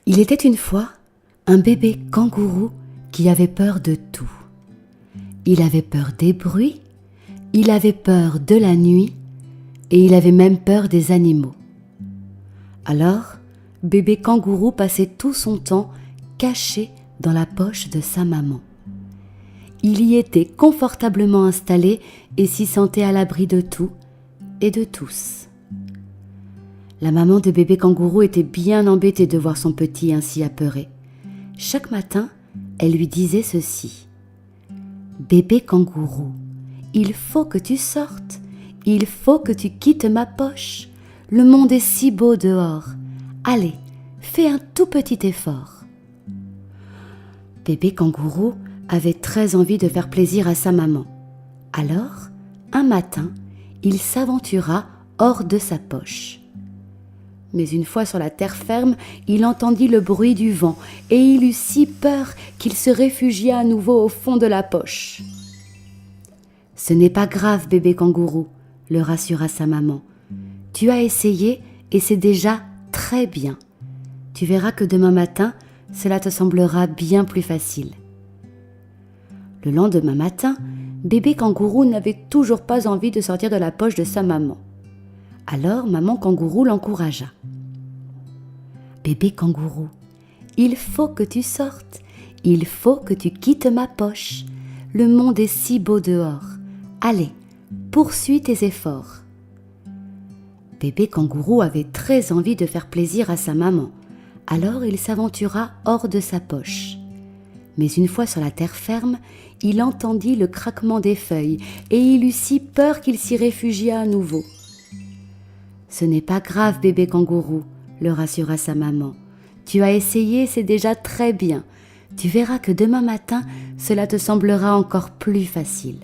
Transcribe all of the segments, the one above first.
Il était une fois un bébé kangourou qui avait peur de tout. Il avait peur des bruits, il avait peur de la nuit et il avait même peur des animaux. Alors, bébé kangourou passait tout son temps caché dans la poche de sa maman. Il y était confortablement installé et s'y sentait à l'abri de tout et de tous. La maman de bébé kangourou était bien embêtée de voir son petit ainsi apeuré. Chaque matin, elle lui disait ceci. « Bébé kangourou, il faut que tu sortes, il faut que tu quittes ma poche. Le monde est si beau dehors. Allez, fais un tout petit effort. » Bébé kangourou avait très envie de faire plaisir à sa maman. Alors, un matin, il s'aventura hors de sa poche. Mais une fois sur la terre ferme, il entendit le bruit du vent et il eut si peur qu'il se réfugia à nouveau au fond de la poche. « Ce n'est pas grave, bébé kangourou, » le rassura sa maman. « Tu as essayé et c'est déjà très bien. Tu verras que demain matin, cela te semblera bien plus facile. » Le lendemain matin, bébé kangourou n'avait toujours pas envie de sortir de la poche de sa maman. Alors maman kangourou l'encouragea. « Bébé kangourou, il faut que tu sortes, il faut que tu quittes ma poche. Le monde est si beau dehors. Allez, poursuis tes efforts. » Bébé kangourou avait très envie de faire plaisir à sa maman. Alors il s'aventura hors de sa poche. Mais une fois sur la terre ferme, il entendit le craquement des feuilles et il eut si peur qu'il s'y réfugia à nouveau. « Ce n'est pas grave, bébé kangourou, » le rassura sa maman. « Tu as essayé, c'est déjà très bien. Tu verras que demain matin, cela te semblera encore plus facile. »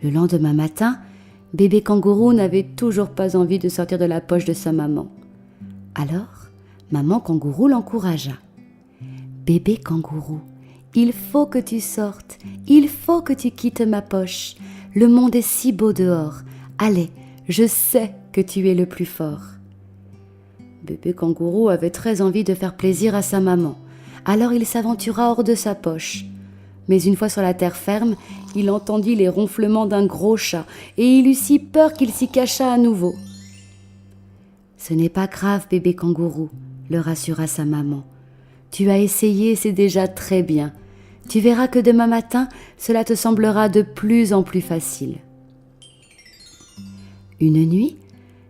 Le lendemain matin, bébé kangourou n'avait toujours pas envie de sortir de la poche de sa maman. Alors, maman kangourou l'encouragea. « Bébé kangourou, il faut que tu sortes, il faut que tu quittes ma poche. Le monde est si beau dehors. Allez, je sais que tu es le plus fort. » Bébé kangourou avait très envie de faire plaisir à sa maman. Alors il s'aventura hors de sa poche. Mais une fois sur la terre ferme, il entendit les ronflements d'un gros chat et il eut si peur qu'il s'y cacha à nouveau. « Ce n'est pas grave, bébé kangourou, » le rassura sa maman. « Tu as essayé, c'est déjà très bien. Tu verras que demain matin, cela te semblera de plus en plus facile. » Une nuit,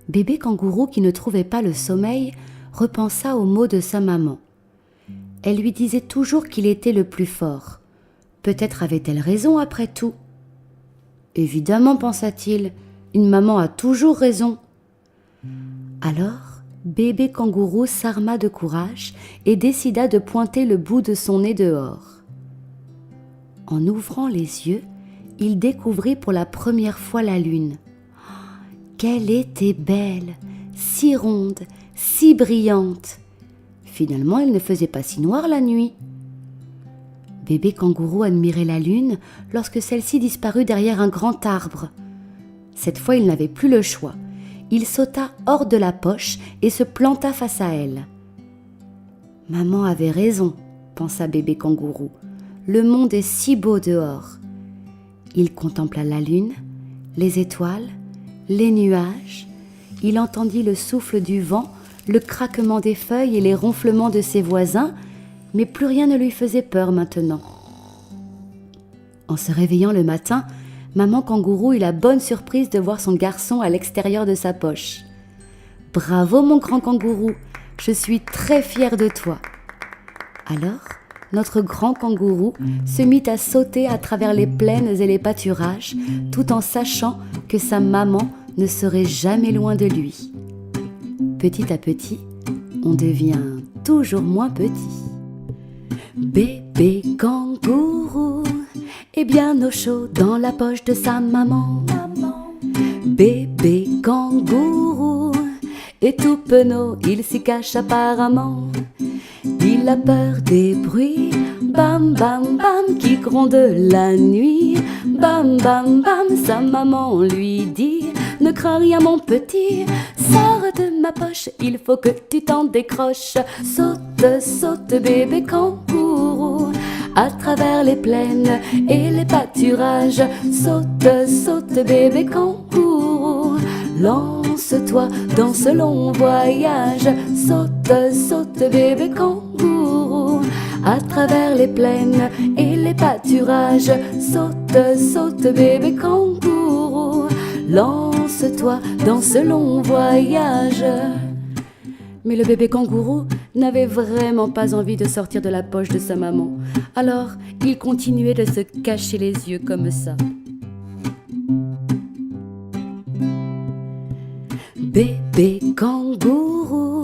bébé kangourou qui ne trouvait pas le sommeil repensa aux mots de sa maman. Elle lui disait toujours qu'il était le plus fort. Peut-être avait-elle raison après tout. Évidemment, pensa-t-il, une maman a toujours raison. Alors, bébé kangourou s'arma de courage et décida de pointer le bout de son nez dehors. En ouvrant les yeux, il découvrit pour la première fois la lune. Qu'elle était belle, si ronde, si brillante. Finalement, il ne faisait pas si noir la nuit. Bébé kangourou admirait la lune lorsque celle-ci disparut derrière un grand arbre. Cette fois, il n'avait plus le choix. Il sauta hors de la poche et se planta face à elle. « Maman avait raison, » pensa bébé kangourou. « Le monde est si beau dehors. » Il contempla la lune, les étoiles, les nuages. Il entendit le souffle du vent, le craquement des feuilles et les ronflements de ses voisins, mais plus rien ne lui faisait peur maintenant. En se réveillant le matin, maman kangourou eut la bonne surprise de voir son garçon à l'extérieur de sa poche. « Bravo mon grand kangourou, je suis très fière de toi. » Alors, notre grand kangourou se mit à sauter à travers les plaines et les pâturages, tout en sachant que sa maman ne serait jamais loin de lui. Petit à petit, on devient toujours moins petit. Bébé kangourou est bien au chaud dans la poche de sa maman. Bébé kangourou est tout penaud, il s'y cache apparemment. Il a peur des bruits, bam bam bam, qui grondent la nuit. Bam bam bam, sa maman lui dit, ne crains rien mon petit, sors Sors de ma poche, il faut que tu t'en décroches. Saute, saute bébé kangourou, à travers les plaines et les pâturages. Saute, saute bébé kangourou, lance-toi dans ce long voyage. Saute, saute bébé kangourou, à travers les plaines et les pâturages. Saute, saute bébé kangourou, lance-toi dans ce long voyage. Mais le bébé kangourou n'avait vraiment pas envie de sortir de la poche de sa maman. Alors, il continuait de se cacher les yeux comme ça. Bébé kangourou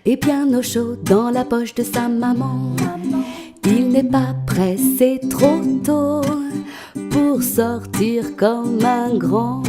est bien au chaud dans la poche de sa maman. Il n'est pas pressé trop tôt pour sortir comme un grand.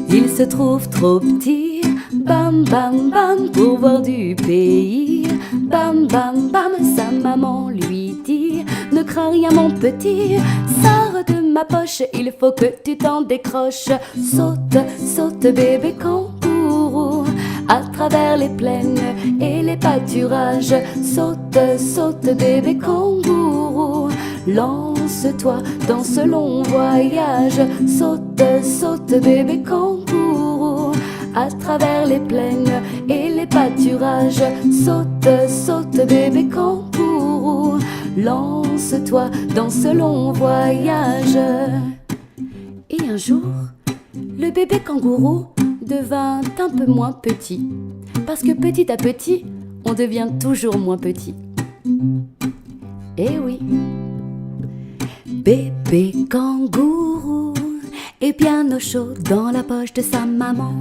Il se trouve trop petit, bam bam bam, pour voir du pays. Bam bam bam, sa maman lui dit: ne crains rien mon petit, sors de ma poche, il faut que tu t'en décroches. Saute, saute bébé kangourou, à travers les plaines et les pâturages. Saute, saute bébé kangourou, lance-toi dans ce long voyage. Saute, saute bébé kangourou, à travers les plaines et les pâturages. Saute, saute bébé kangourou, lance-toi dans ce long voyage. Et un jour, le bébé kangourou devint un peu moins petit, parce que petit à petit, on devient toujours moins petit. Eh oui. Bébé kangourou est bien au chaud dans la poche de sa maman.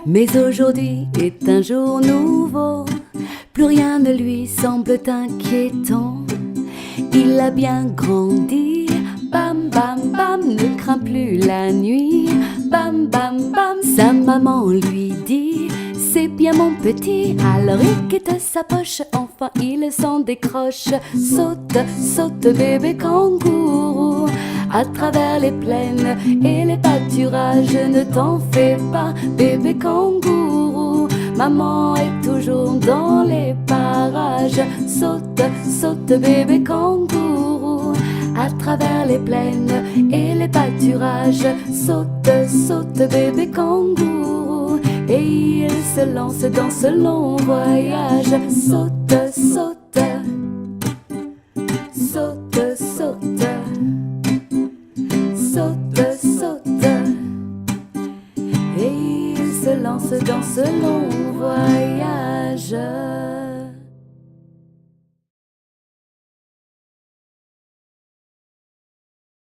Mais aujourd'hui est un jour nouveau, plus rien ne lui semble inquiétant. Il a bien grandi, bam bam bam, ne craint plus la nuit. Bam bam bam, sa maman lui dit: c'est bien mon petit. Alors il quitte sa poche, enfin il s'en décroche. Saute, saute bébé kangourou, à travers les plaines et les pâturages. Ne t'en fais pas bébé kangourou, maman est toujours dans les parages. Saute, saute bébé kangourou, à travers les plaines et les pâturages. Saute, saute bébé kangourou, et il se lance dans ce long voyage. Saute, saute, saute, saute, saute, saute, et il se lance dans ce long voyage.